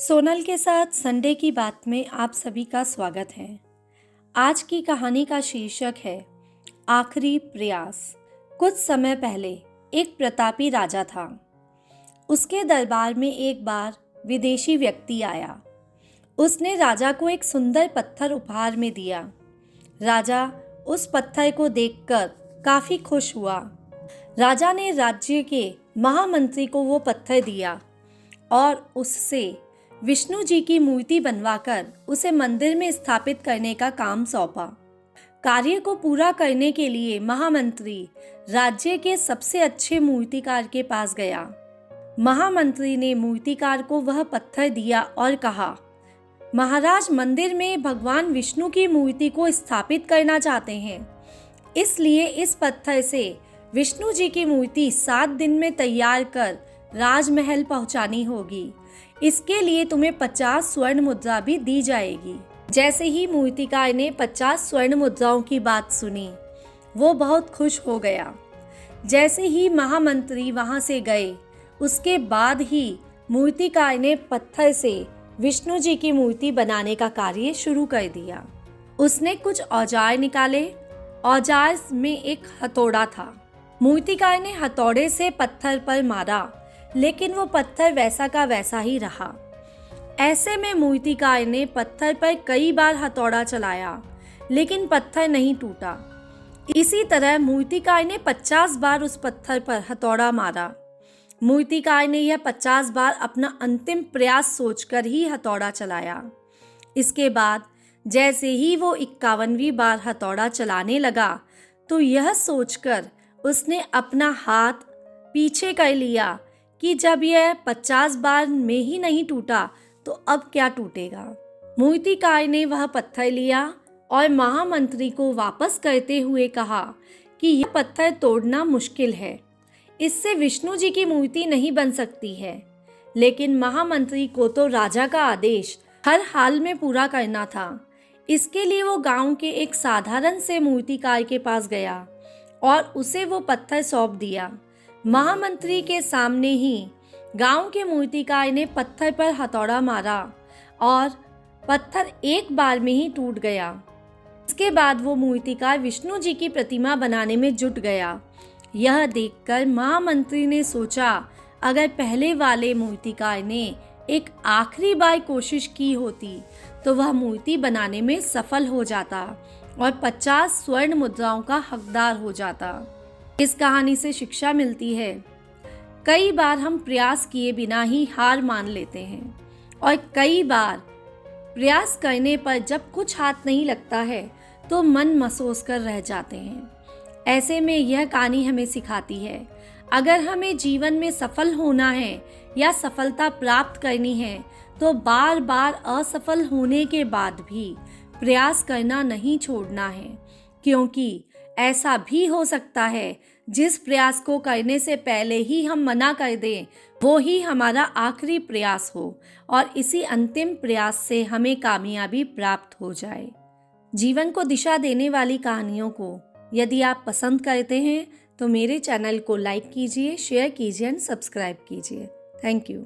सोनल के साथ संडे की बात में आप सभी का स्वागत है। आज की कहानी का शीर्षक है आखिरी प्रयास। कुछ समय पहले एक प्रतापी राजा था। उसके दरबार में एक बार विदेशी व्यक्ति आया। उसने राजा को एक सुंदर पत्थर उपहार में दिया। राजा उस पत्थर को देखकर काफी खुश हुआ। राजा ने राज्य के महामंत्री को वो पत्थर दिया और उससे विष्णु जी की मूर्ति बनवाकर उसे मंदिर में स्थापित करने का काम सौंपा। कार्य को पूरा करने के लिए महामंत्री राज्य के सबसे अच्छे मूर्तिकार के पास गया। महामंत्री ने मूर्तिकार को वह पत्थर दिया और कहा, महाराज मंदिर में भगवान विष्णु की मूर्ति को स्थापित करना चाहते हैं, इसलिए इस पत्थर से विष्णु जी की मूर्ति 7 दिन में तैयार कर राजमहल पहुंचानी होगी। इसके लिए तुम्हें 50 स्वर्ण मुद्रा भी दी जाएगी। जैसे ही मूर्तिकार ने 50 स्वर्ण मुद्राओं की बात सुनी, वो बहुत खुश हो गया। जैसे ही महामंत्री वहां से गए, उसके बाद ही मूर्तिकार ने पत्थर से विष्णु जी की मूर्ति बनाने का कार्य शुरू कर दिया। उसने कुछ औजार निकाले। औजार में एक हथौड़ा था। मूर्तिकार ने हथौड़े से पत्थर पर मारा, लेकिन वो पत्थर वैसा का वैसा ही रहा। ऐसे में मूर्तिकार ने पत्थर पर कई बार हथौड़ा चलाया, लेकिन पत्थर नहीं टूटा। इसी तरह मूर्तिकार ने 50 बार उस पत्थर पर हथौड़ा मारा। मूर्तिकार ने यह 50 बार अपना अंतिम प्रयास सोचकर ही हथौड़ा चलाया। इसके बाद जैसे ही वो 51वीं बार हथौड़ा चलाने लगा, तो यह सोचकर उसने अपना हाथ पीछे कर लिया कि जब यह 50 बार में ही नहीं टूटा तो अब क्या टूटेगा। मूर्तिकार ने वह पत्थर लिया और महामंत्री को वापस करते हुए कहा कि यह पत्थर तोड़ना मुश्किल है, इससे विष्णु जी की मूर्ति नहीं बन सकती है। लेकिन महामंत्री को तो राजा का आदेश हर हाल में पूरा करना था। इसके लिए वो गांव के एक साधारण से मूर्तिकार के पास गया और उसे वो पत्थर सौंप दिया। महामंत्री के सामने ही गांव के मूर्तिकार ने पत्थर पर हथौड़ा मारा और पत्थर एक बार में ही टूट गया। इसके बाद वो मूर्तिकार विष्णु जी की प्रतिमा बनाने में जुट गया। यह देखकर महामंत्री ने सोचा, अगर पहले वाले मूर्तिकार ने एक आखिरी बार कोशिश की होती तो वह मूर्ति बनाने में सफल हो जाता और 50 स्वर्ण मुद्राओं का हकदार हो जाता। इस कहानी से शिक्षा मिलती है, कई बार हम प्रयास किए बिना ही हार मान लेते हैं और कई बार प्रयास करने पर जब कुछ हाथ नहीं लगता है तो मन महसूस कर रह जाते हैं। ऐसे में यह कहानी हमें सिखाती है, अगर हमें जीवन में सफल होना है या सफलता प्राप्त करनी है तो बार बार असफल होने के बाद भी प्रयास करना नहीं छोड़ना है, क्योंकि ऐसा भी हो सकता है जिस प्रयास को करने से पहले ही हम मना कर दें, वो ही हमारा आखिरी प्रयास हो और इसी अंतिम प्रयास से हमें कामयाबी प्राप्त हो जाए। जीवन को दिशा देने वाली कहानियों को यदि आप पसंद करते हैं तो मेरे चैनल को लाइक कीजिए, शेयर कीजिए एंड सब्सक्राइब कीजिए। Thank you.